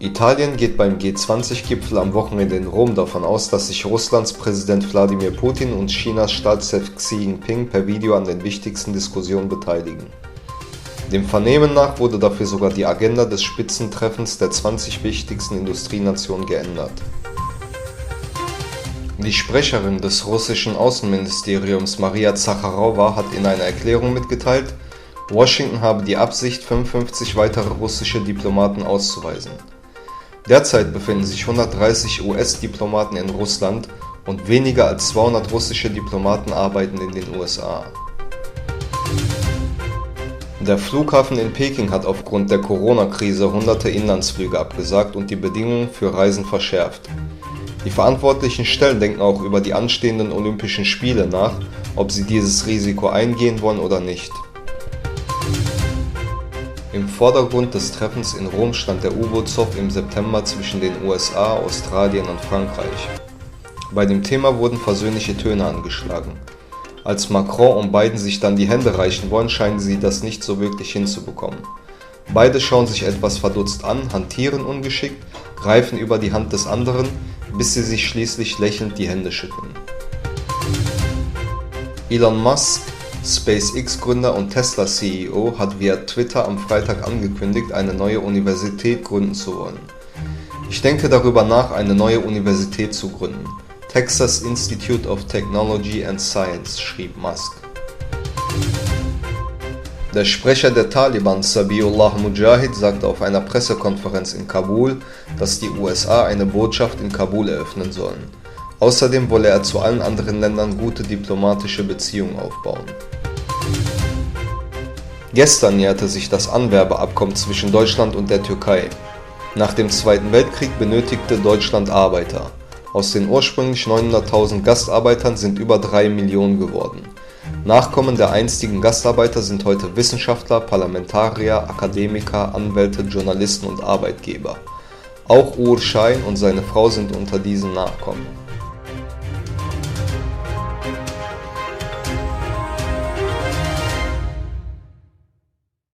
Italien geht beim G20-Gipfel am Wochenende in Rom davon aus, dass sich Russlands Präsident Wladimir Putin und Chinas Staatschef Xi Jinping per Video an den wichtigsten Diskussionen beteiligen. Dem Vernehmen nach wurde dafür sogar die Agenda des Spitzentreffens der 20 wichtigsten Industrienationen geändert. Die Sprecherin des russischen Außenministeriums Maria Zacharowa hat in einer Erklärung mitgeteilt, Washington habe die Absicht, 55 weitere russische Diplomaten auszuweisen. Derzeit befinden sich 130 US-Diplomaten in Russland und weniger als 200 russische Diplomaten arbeiten in den USA. Der Flughafen in Peking hat aufgrund der Corona-Krise hunderte Inlandsflüge abgesagt und die Bedingungen für Reisen verschärft. Die verantwortlichen Stellen denken auch über die anstehenden Olympischen Spiele nach, ob sie dieses Risiko eingehen wollen oder nicht. Im Vordergrund des Treffens in Rom stand der U-Boot-Zoff im September zwischen den USA, Australien und Frankreich. Bei dem Thema wurden versöhnliche Töne angeschlagen. Als Macron und Biden sich dann die Hände reichen wollen, scheinen sie das nicht so wirklich hinzubekommen. Beide schauen sich etwas verdutzt an, hantieren ungeschickt, greifen über die Hand des anderen, bis sie sich schließlich lächelnd die Hände schütteln. Elon Musk, SpaceX-Gründer und Tesla-CEO, hat via Twitter am Freitag angekündigt, eine neue Universität gründen zu wollen. Ich denke darüber nach, eine neue Universität zu gründen. Texas Institute of Technology and Science, schrieb Musk. Der Sprecher der Taliban, Zabiullah Mujahid, sagte auf einer Pressekonferenz in Kabul, dass die USA eine Botschaft in Kabul eröffnen sollen. Außerdem wolle er zu allen anderen Ländern gute diplomatische Beziehungen aufbauen. Gestern näherte sich das Anwerbeabkommen zwischen Deutschland und der Türkei. Nach dem Zweiten Weltkrieg benötigte Deutschland Arbeiter. Aus den ursprünglich 900.000 Gastarbeitern sind über 3 Millionen geworden. Nachkommen der einstigen Gastarbeiter sind heute Wissenschaftler, Parlamentarier, Akademiker, Anwälte, Journalisten und Arbeitgeber. Auch Uğur Şahin und seine Frau sind unter diesen Nachkommen.